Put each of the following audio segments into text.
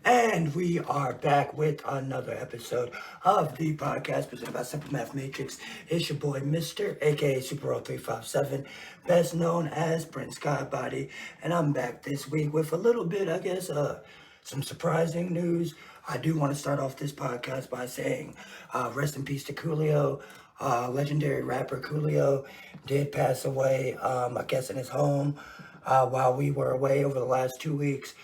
And we are back with another episode of the podcast presented by Simple Math Matrix. It's your boy, Mr. aka Super 357, best known as Prince Godbody. And I'm back this week with a little bit, some surprising news. I do want to start off this podcast by saying rest in peace to Coolio. Legendary rapper Coolio did pass away, I guess, in his home while we were away over the last 2 weeks.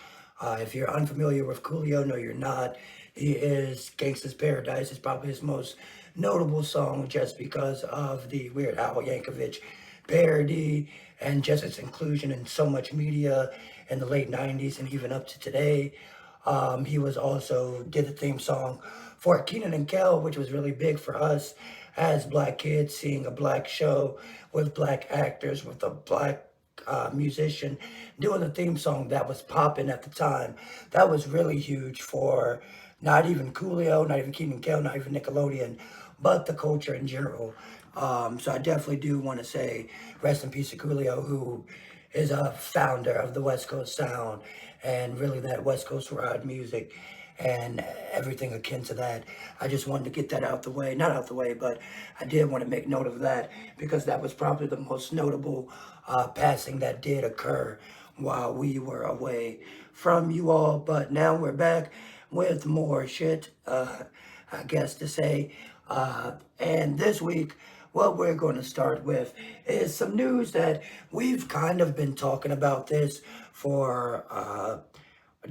If you're unfamiliar with Coolio, no, you're not. He is Gangsta's Paradise. It's probably his most notable song just because of the Weird Al Yankovic parody and just its inclusion in so much media in the late 90s and even up to today. He was also did the theme song for Keenan and Kel, which was really big for us as black kids, seeing a black show with black actors, with a black musician doing the theme song that was popping at the time. That was really huge for not even Coolio, not even Keenan Kel, not even Nickelodeon, but the culture in general. So I definitely do want to say rest in peace to Coolio, who is a founder of the West Coast sound and really that West Coast ride music and everything akin to that. I just wanted to get that out the way. Not out the way, but I did want to make note of that because that was probably the most notable passing that did occur while we were away from you all. But now we're back with more shit, I guess to say. And this week, what we're going to start with is some news that we've kind of been talking about this for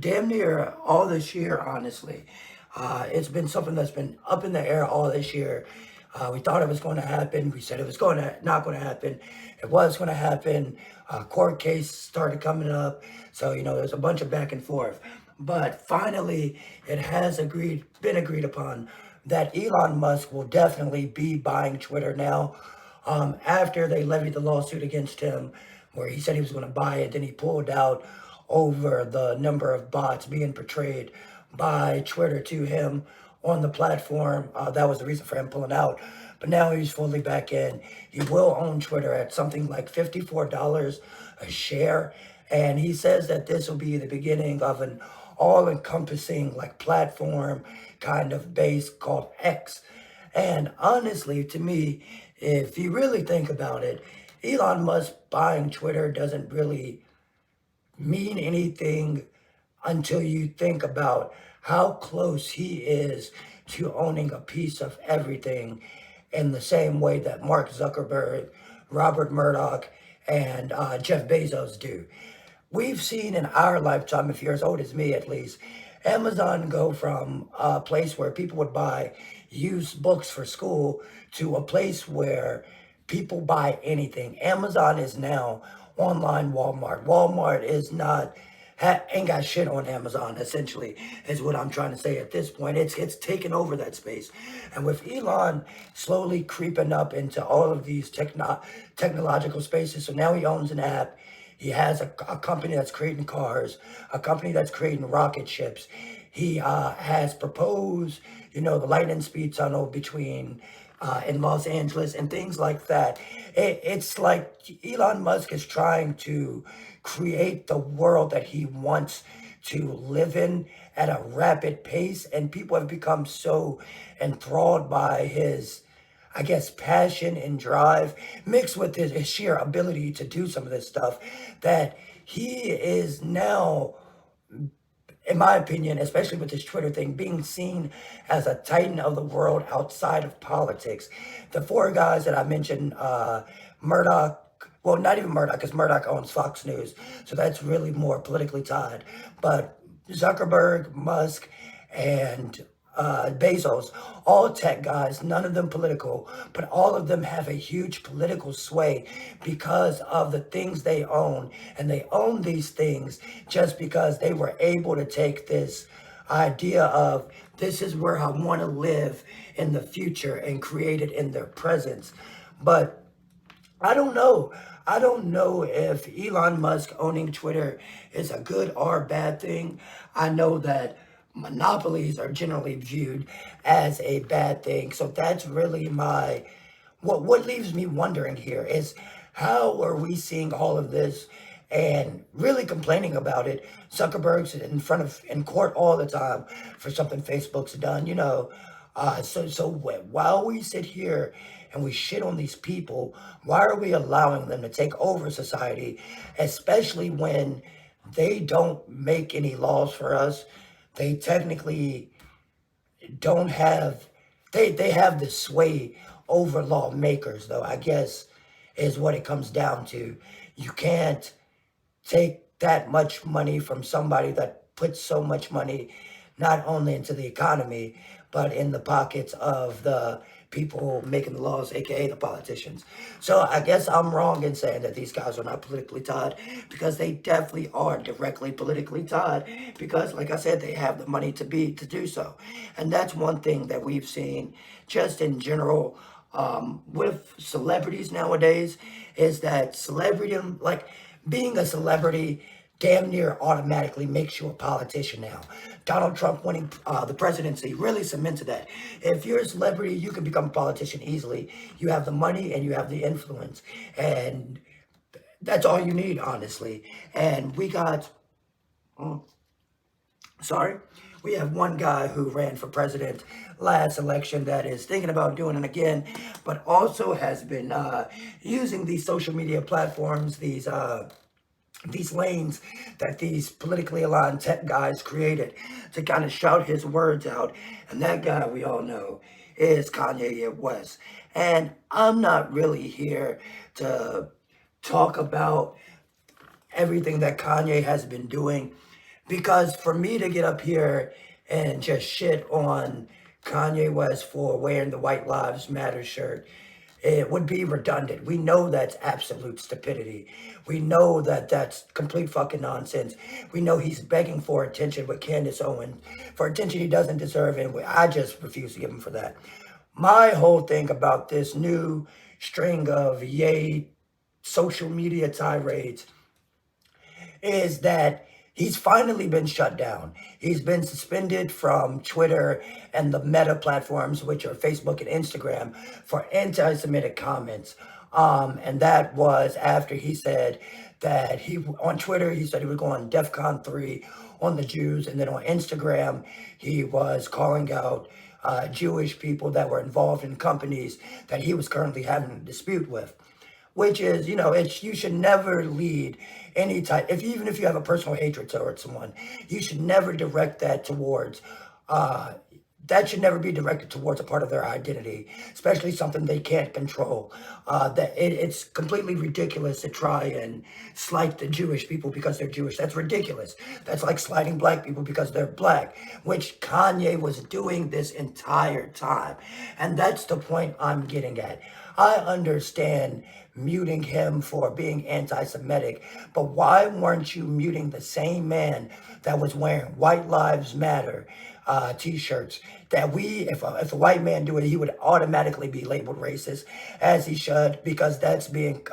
damn near all this year, honestly. It's been something that's been up in the air all this year. We thought it was going to happen. We said it was not going to happen. It was going to happen. Court case started coming up. So, there's a bunch of back and forth. But finally, it has been agreed upon that Elon Musk will definitely be buying Twitter now. After they levied the lawsuit against him, where he said he was going to buy it, then he pulled out over the number of bots being portrayed by Twitter to him on the platform. That was the reason for him pulling out. But now he's fully back in. He will own Twitter at something like $54 a share. And he says that this will be the beginning of an all-encompassing platform kind of base called X. And honestly, to me, if you really think about it, Elon Musk buying Twitter doesn't really mean anything until you think about how close he is to owning a piece of everything in the same way that Mark Zuckerberg, Robert Murdoch, and Jeff Bezos do. We've seen in our lifetime, if you're as old as me at least, Amazon go from a place where people would buy used books for school to a place where people buy anything. Amazon is now online Walmart. Walmart is not, ain't got shit on Amazon, essentially, is what I'm trying to say at this point. It's taken over that space. And with Elon slowly creeping up into all of these technological spaces, so now he owns an app. He has a company that's creating cars, a company that's creating rocket ships. He has proposed, the lightning speed tunnel between in Los Angeles and things like that. It's like Elon Musk is trying to create the world that he wants to live in at a rapid pace, and people have become so enthralled by his, I guess, passion and drive mixed with his sheer ability to do some of this stuff that he is now, in my opinion, especially with this Twitter thing, being seen as a titan of the world outside of politics. The four guys that I mentioned, Murdoch, well, not even Murdoch, because Murdoch owns Fox News, so that's really more politically tied. But Zuckerberg, Musk, and Bezos, all tech guys, none of them political, but all of them have a huge political sway because of the things they own. And they own these things just because they were able to take this idea of this is where I want to live in the future and create it in their presence. But I don't know. I don't know if Elon Musk owning Twitter is a good or bad thing. I know that monopolies are generally viewed as a bad thing. So that's really what leaves me wondering here is how are we seeing all of this and really complaining about it. Zuckerberg's in court all the time for something Facebook's done, you know. While we sit here and we shit on these people, why are we allowing them to take over society, especially when they don't make any laws for us? They technically don't have, they have the sway over lawmakers, though, I guess, is what it comes down to. You can't take that much money from somebody that puts so much money not only into the economy, but in the pockets of the people making the laws, aka the politicians. So I guess I'm wrong in saying that these guys are not politically tied, because they definitely are directly politically tied, because like I said, they have the money to do so. And that's one thing that we've seen just in general with celebrities nowadays, is that celebrity, like being a celebrity, damn near automatically makes you a politician now. Donald Trump winning the presidency really cemented that. If you're a celebrity, you can become a politician easily. You have the money and you have the influence. And that's all you need, honestly. And we got, sorry, we have one guy who ran for president last election that is thinking about doing it again, but also has been using these social media platforms, these lanes that these politically aligned tech guys created to kind of shout his words out. And that guy, we all know, is Kanye West. And I'm not really here to talk about everything that Kanye has been doing, because for me to get up here and just shit on Kanye West for wearing the White Lives Matter shirt, it would be redundant. We know that's absolute stupidity. We know that that's complete fucking nonsense. We know he's begging for attention with Candace Owens, for attention he doesn't deserve, and I just refuse to give him for that. My whole thing about this new string of yay social media tirades is that he's finally been shut down. He's been suspended from Twitter and the Meta platforms, which are Facebook and Instagram, for anti-Semitic comments. And that was after he said that on Twitter, he said he would go on DEFCON 3 on the Jews. And then on Instagram, he was calling out Jewish people that were involved in companies that he was currently having a dispute with. Which is, you know, you should never lead any type, even if you have a personal hatred towards someone, you should never direct that towards, that should never be directed towards a part of their identity, especially something they can't control. It's completely ridiculous to try and slight the Jewish people because they're Jewish. That's ridiculous. That's like slighting black people because they're black, which Kanye was doing this entire time. And that's the point I'm getting at. I understand muting him for being anti-Semitic, but why weren't you muting the same man that was wearing White Lives Matter t-shirts, that if a white man do it, he would automatically be labeled racist, as he should, because that's being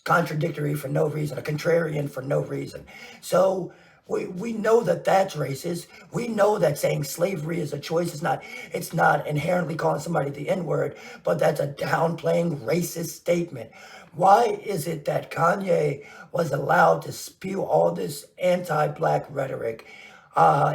contradictory for no reason, a contrarian for no reason. So we know that that's racist. We know that saying slavery is a choice. It's not inherently calling somebody the N-word, but that's a downplaying racist statement. Why is it that Kanye was allowed to spew all this anti-black rhetoric,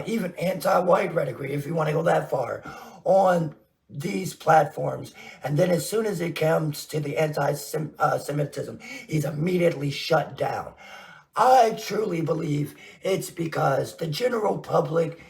even anti-white rhetoric, if you want to go that far, on these platforms, and then as soon as it comes to the anti-Semitism, he's immediately shut down? I truly believe it's because the general public,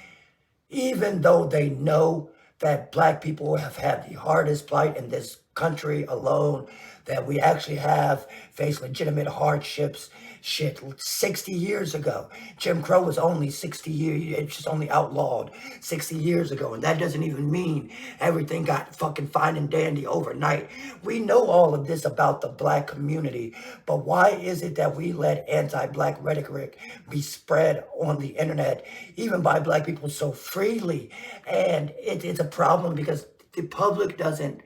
even though they know that black people have had the hardest plight in this country alone, that we actually have faced legitimate hardships, 60 years ago. Jim Crow was only 60 years, it's just only outlawed 60 years ago. And that doesn't even mean everything got fucking fine and dandy overnight. We know all of this about the black community, but why is it that we let anti-black rhetoric be spread on the internet, even by black people, so freely? And it's a problem because the public doesn't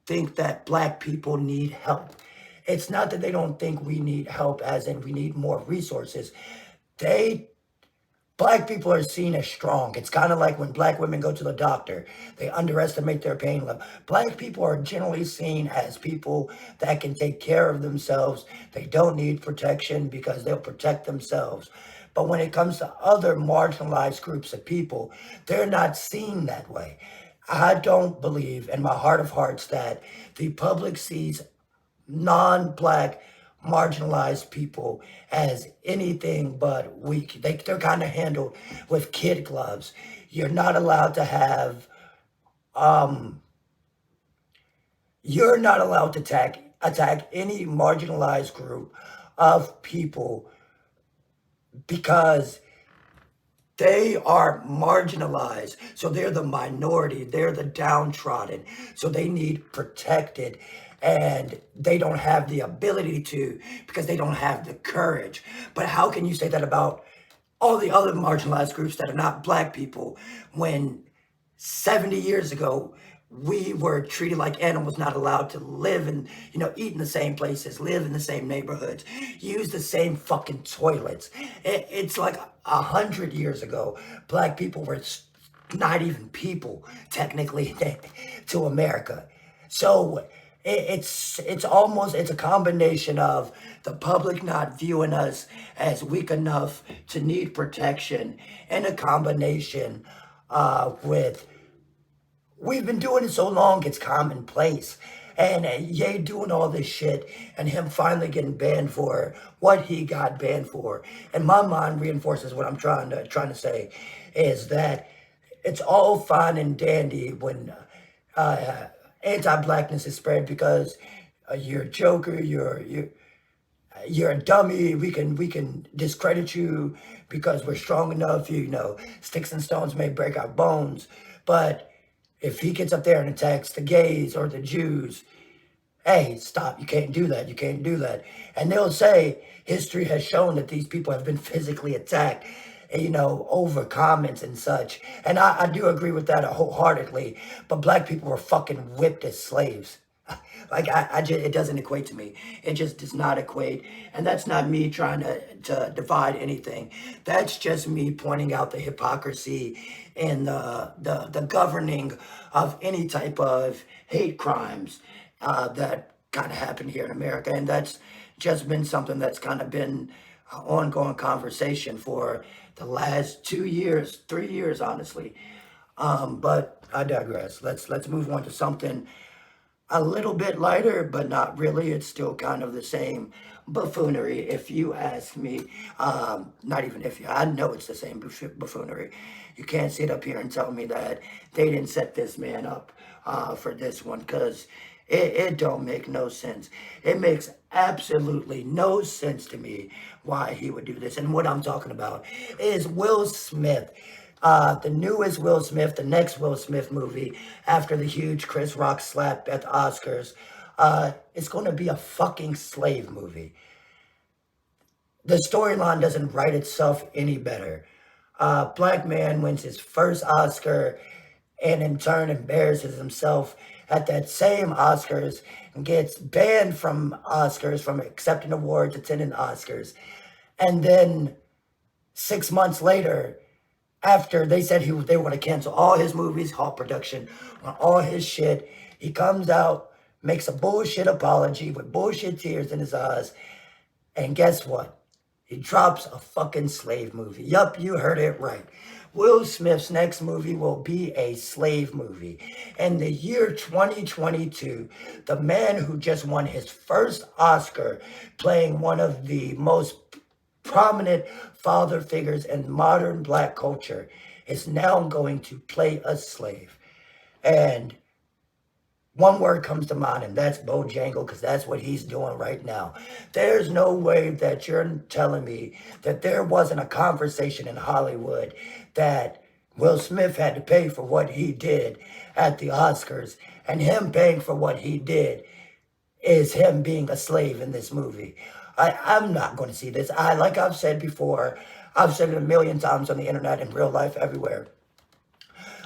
think that black people need help. It's not that they don't think we need help, as in we need more resources. They Black people are seen as strong. It's kind of like when black women go to the doctor, they underestimate their pain level. Black people are generally seen as people that can take care of themselves. They don't need protection because they'll protect themselves. But when it comes to other marginalized groups of people, they're not seen that way. I don't believe in my heart of hearts that the public sees non-black marginalized people as anything but weak. They're kind of handled with kid gloves. You're not allowed to have, um, you're not allowed to attack any marginalized group of people because they are marginalized. So they're the minority, they're the downtrodden. So they need protected and they don't have the ability to because they don't have the courage. But how can you say that about all the other marginalized groups that are not black people when 70 years ago we were treated like animals, not allowed to live and eat in the same places, live in the same neighborhoods, use the same fucking toilets. It's like 100 years ago black people were not even people technically to America. So it's a combination of the public not viewing us as weak enough to need protection, and a combination with we've been doing it so long, it's commonplace. And Ye doing all this shit and him finally getting banned for what he got banned for. And my mind reinforces what I'm trying to say is that it's all fine and dandy when anti-blackness is spread because you're a joker, you're a dummy. We can discredit you because we're strong enough. Sticks and stones may break our bones, but if he gets up there and attacks the gays or the Jews, hey, stop. You can't do that. You can't do that. And they'll say history has shown that these people have been physically attacked, over comments and such. And I do agree with that wholeheartedly. But black people were fucking whipped as slaves. Like, I just, it doesn't equate to me. It just does not equate. And that's not me trying to divide anything. That's just me pointing out the hypocrisy and the governing of any type of hate crimes that kind of happened here in America. And that's just been something that's kind of been an ongoing conversation for the last 2 years, 3 years, honestly. But I digress. Let's move on to something a little bit lighter, but not really. It's still kind of the same buffoonery, if you ask me. Not even if you, I know it's the same buffoonery. You can't sit up here and tell me that they didn't set this man up for this one, because it don't make no sense. It makes absolutely no sense to me why he would do this. And what I'm talking about is Will Smith. The newest Will Smith, the next Will Smith movie after the huge Chris Rock slap at the Oscars, it's going to be a fucking slave movie. The storyline doesn't write itself any better. Black man wins his first Oscar and in turn embarrasses himself at that same Oscars and gets banned from Oscars, from accepting awards, attending Oscars. And then 6 months later, after they said they were going to cancel all his movies, halt production on all his shit, he comes out, makes a bullshit apology with bullshit tears in his eyes, and guess what? He drops a fucking slave movie. Yup, you heard it right. Will Smith's next movie will be a slave movie. In the year 2022, the man who just won his first Oscar playing one of the most prominent father figures in modern black culture is now going to play a slave. And one word comes to mind, and that's Bojangle, because that's what he's doing right now. There's no way that you're telling me that there wasn't a conversation in Hollywood that Will Smith had to pay for what he did at the Oscars, and him paying for what he did is him being a slave in this movie. I'm not going to see this. Like I've said before, I've said it a million times on the internet, in real life, everywhere.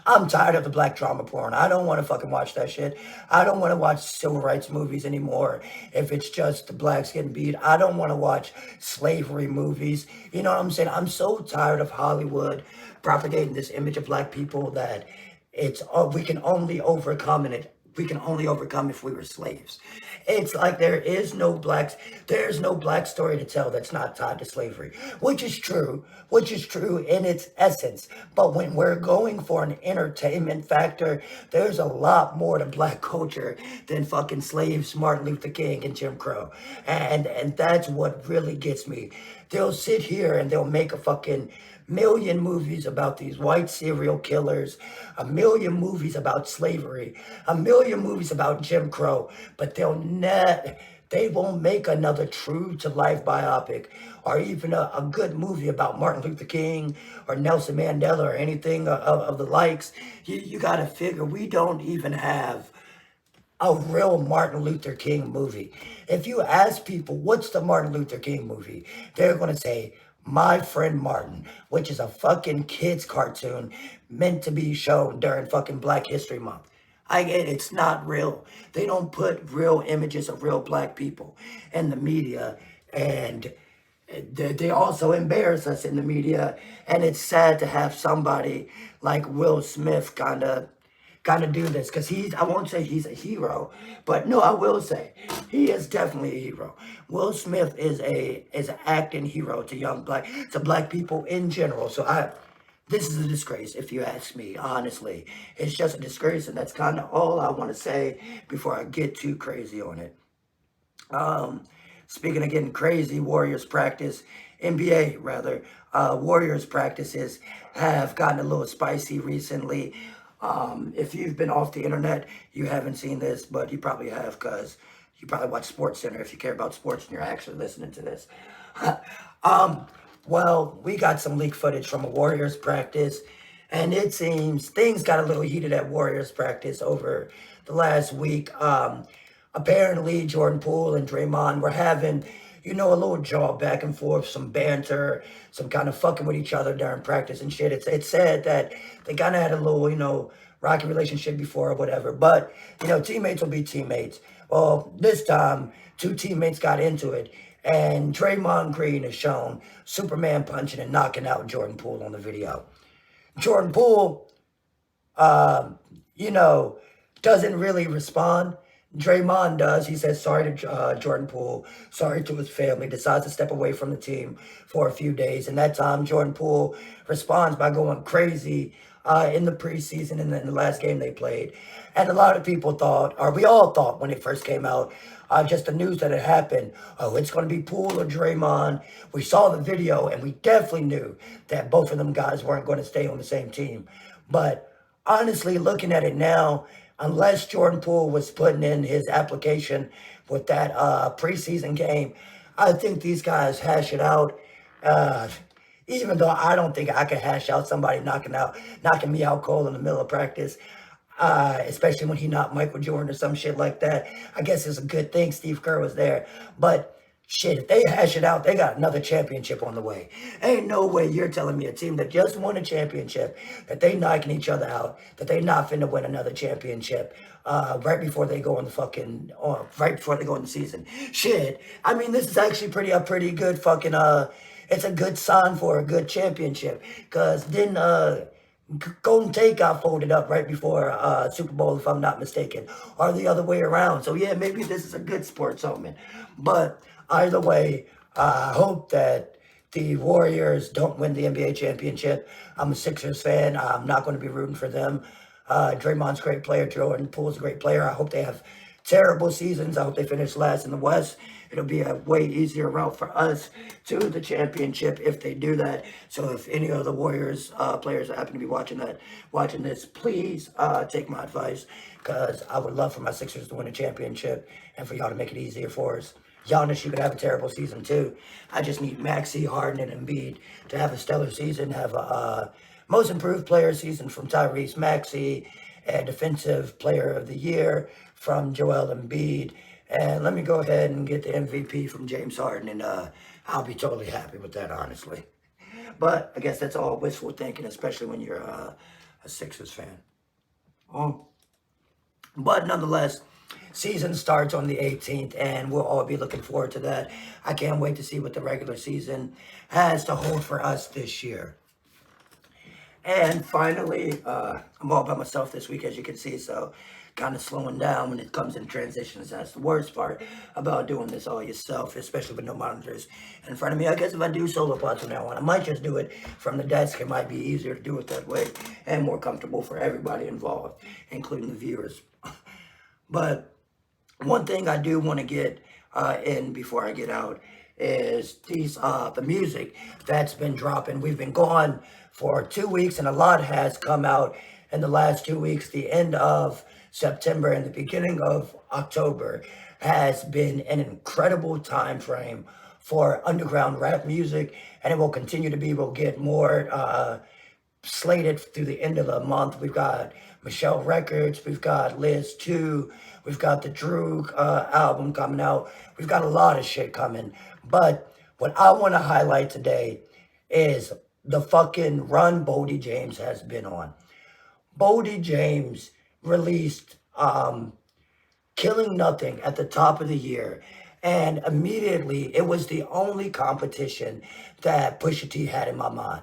I'm tired of the black drama porn. I don't want to fucking watch that shit. I don't want to watch civil rights movies anymore if it's just the blacks getting beat. I don't want to watch slavery movies. You know what I'm saying? I'm so tired of Hollywood propagating this image of black people that we can only overcome it. We can only overcome if we were slaves. It's like there's no black story to tell that's not tied to slavery, which is true in its essence. But when we're going for an entertainment factor, there's a lot more to black culture than fucking slaves, Martin Luther King and Jim Crow. And that's what really gets me. They'll sit here and they'll make a fucking million movies about these white serial killers, a million movies about slavery, a million movies about Jim Crow, but they won't make another true to life biopic or even a good movie about Martin Luther King or Nelson Mandela or anything of the likes. You got to figure we don't even have a real Martin Luther King movie. If you ask people, what's the Martin Luther King movie? They're going to say, My Friend Martin, which is a fucking kid's cartoon meant to be shown during fucking Black History Month. I get it, it's not real. They don't put real images of real black people in the media, and they also embarrass us in the media. And it's sad to have somebody like Will Smith kind of do this, because I won't say he's a hero, but no, I will say he is definitely a hero. Will Smith is an acting hero to black people in general. So this is a disgrace, if you ask me, honestly. It's just a disgrace, and that's kind of all I want to say before I get too crazy on it. Speaking of getting crazy, Warriors practice, NBA rather, Warriors practices have gotten a little spicy recently. If you've been off the internet, you haven't seen this, but you probably have, because you probably watch Sports Center if you care about sports and you're actually listening to this. Well, we got some leak footage from a Warriors practice, and it seems things got a little heated at Warriors practice over the last week. Apparently, Jordan Poole and Draymond were having, a little jaw back and forth, some banter, some kind of fucking with each other during practice and shit. It's said that they kind of had a little, rocky relationship before or whatever. But, teammates will be teammates. Well, this time, two teammates got into it. And Draymond Green is shown Superman punching and knocking out Jordan Poole on the video. Jordan Poole, doesn't really respond. Draymond does. He says sorry to Jordan Poole, sorry to his family, decides to step away from the team for a few days. And that time, Jordan Poole responds by going crazy in the preseason and in the last game they played. And a lot of people thought, or we all thought when it first came out, just the news that it happened, oh, it's going to be Poole or Draymond. We saw the video, and we definitely knew that both of them guys weren't going to stay on the same team. But honestly, looking at it now, unless Jordan Poole was putting in his application with that preseason game, I think these guys hash it out. Even though I don't think I could hash out somebody knocking me out cold in the middle of practice, especially when he knocked Michael Jordan or some shit like that. I guess it's a good thing Steve Kerr was there. But shit, if they hash it out, they got another championship on the way. Ain't no way you're telling me a team that just won a championship, that they knocking each other out, that they not finna win another championship right before they go in the season. Shit, I mean, this is actually a pretty good fucking, it's a good sign for a good championship. Because then Golden Tate got folded up right before Super Bowl, if I'm not mistaken, or the other way around. So yeah, maybe this is a good sports omen. But either way, I hope that the Warriors don't win the NBA championship. I'm a Sixers fan. I'm not going to be rooting for them. Draymond's a great player. Jordan Poole's a great player. I hope they have terrible seasons. I hope they finish last in the West. It'll be a way easier route for us to the championship if they do that. So if any of the Warriors players that happen to be watching this, please take my advice, because I would love for my Sixers to win a championship and for y'all to make it easier for us. Giannis, you could have a terrible season too. I just need Maxey, Harden, and Embiid to have a stellar season, have a most improved player season from Tyrese Maxey, and defensive player of the year from Joel Embiid. And let me go ahead and get the MVP from James Harden, and I'll be totally happy with that, honestly. But I guess that's all wishful thinking, especially when you're a Sixers fan. But nonetheless, season starts on the 18th, and we'll all be looking forward to that. I can't wait to see what the regular season has to hold for us this year. And finally, I'm all by myself this week, as you can see, so kind of slowing down when it comes in transitions. That's the worst part about doing this all yourself, especially with no monitors in front of me. I guess if I do solo pods from now on, I might just do it from the desk. It might be easier to do it that way and more comfortable for everybody involved, including the viewers. But one thing I do want to get in before I get out is the music that's been dropping. We've been gone for 2 weeks, and a lot has come out in the last 2 weeks. The end of September and the beginning of October has been an incredible time frame for underground rap music, and it will continue to be. We'll get more slated through the end of the month. We've got Michelle Records, we've got Liz 2, we've got the Droog album coming out. We've got a lot of shit coming. But what I want to highlight today is the fucking run Bodie James has been on. Bodie James released Killing Nothing at the top of the year. And immediately, it was the only competition that Pusha T had in my mind.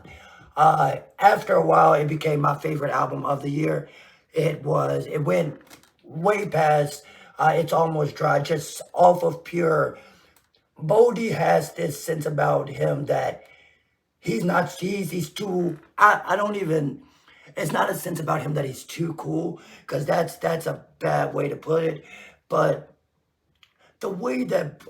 After a while, it became my favorite album of the year. It went way past It's Almost Dry, just off of pure. Bodie has this sense about him that he's too, I don't even, it's not a sense about him that he's too cool, because that's a bad way to put it. But the way that,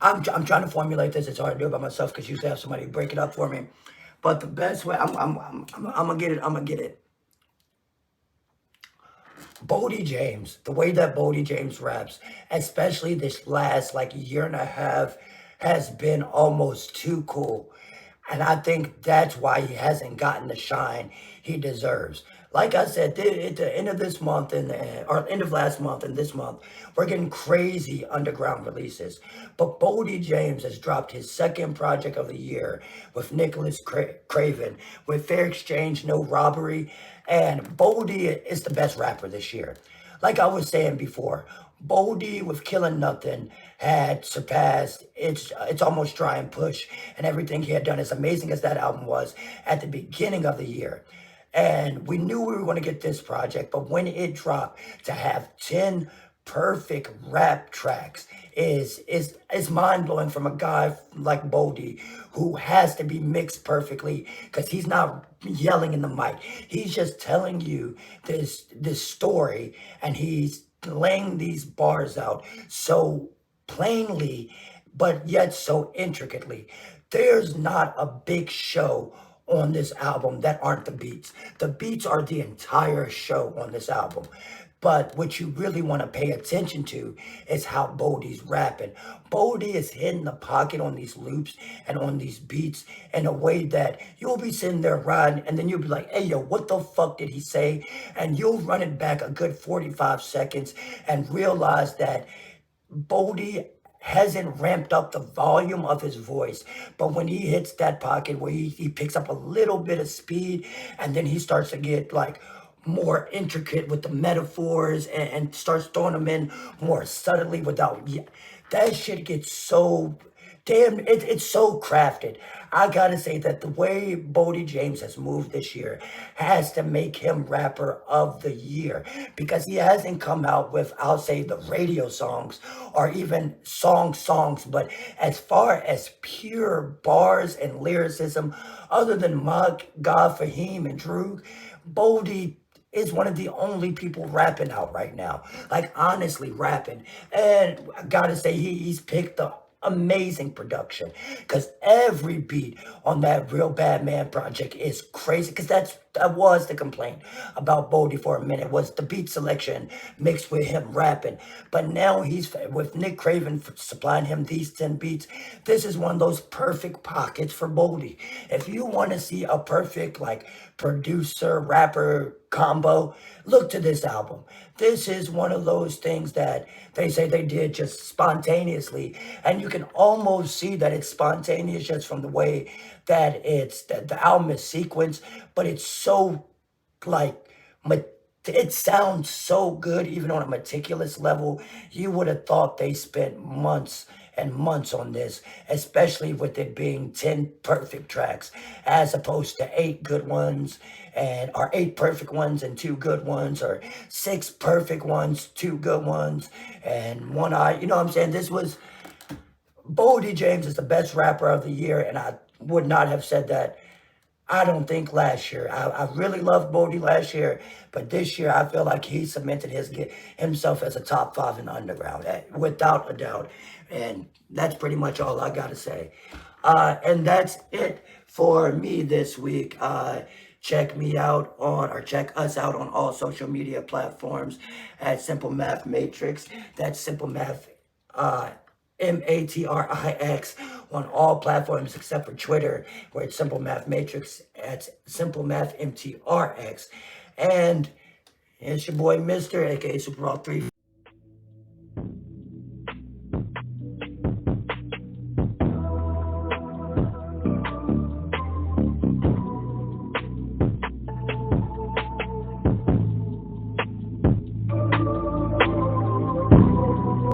I'm trying to formulate this. It's hard to do it by myself because usually I have somebody break it up for me. But the best way, I'm gonna get it. I'm gonna get it. Bodie James, the way that Bodie James raps, especially this last like year and a half, has been almost too cool. And I think that's why he hasn't gotten the shine he deserves. Like I said, at the end of this month or end of last month and this month, we're getting crazy underground releases. But Bodie James has dropped his second project of the year with Nicholas Craven, with Fair Exchange, No Robbery, and Bodie is the best rapper this year. Like I was saying before, Bodie with Killing Nothing had surpassed It's Almost Dry and Push and everything he had done, as amazing as that album was at the beginning of the year. And we knew we were going to get this project, but when it dropped, to have 10 perfect rap tracks is mind-blowing from a guy like Bodie, who has to be mixed perfectly because he's not yelling in the mic. He's just telling you this story, and he's laying these bars out so plainly, but yet so intricately. There's not a big show on this album that aren't the beats. The beats are the entire show on this album. But what you really want to pay attention to is how Bodie's rapping. Bodie is hitting the pocket on these loops and on these beats in a way that you'll be sitting there riding, and then you'll be like, hey, yo, what the fuck did he say? And you'll run it back a good 45 seconds and realize that Bodie hasn't ramped up the volume of his voice, but when he hits that pocket where he picks up a little bit of speed, and then he starts to get like more intricate with the metaphors, and starts throwing them in more subtly without, yeah, that shit gets so damn, it's so crafted. I gotta say that the way Bodie James has moved this year has to make him rapper of the year, because he hasn't come out with, I'll say, the radio songs or even songs, but as far as pure bars and lyricism, other than Mug, God, Fahim, and Droog, Bodie is one of the only people rapping out right now. Like, honestly rapping. And I gotta say, he's picked the amazing production, because every beat on that Real Bad Man project is crazy, because that was the complaint about Bodie for a minute, was the beat selection mixed with him rapping. But now he's with Nick Craven supplying him these 10 beats. This is one of those perfect pockets for Bodie. If you want to see a perfect like producer rapper combo, look to this album. This is one of those things that they say they did just spontaneously, and you can almost see that it's spontaneous just from the way that the album is sequenced. but it's so like it sounds so good even on a meticulous level. You would have thought they spent months and months on this, especially with it being 10 perfect tracks as opposed to 8 good ones or 8 perfect ones and 2 good ones, or 6 perfect ones, 2 good ones, and one eye. You know what I'm saying? This was Bodie James is the best rapper of the year, and I would not have said that, I don't think, last year. I really loved Bodie last year, but this year I feel like he cemented himself as a top 5 in the underground, without a doubt. And that's pretty much all I got to say. And that's it for me this week. Check us out on all social media platforms at Simple Math Matrix. That's Simple Math, Matrix, on all platforms except for Twitter, where it's Simple Math Matrix. At Simple Math MTRX. And it's your boy Mr. aka Super All 3.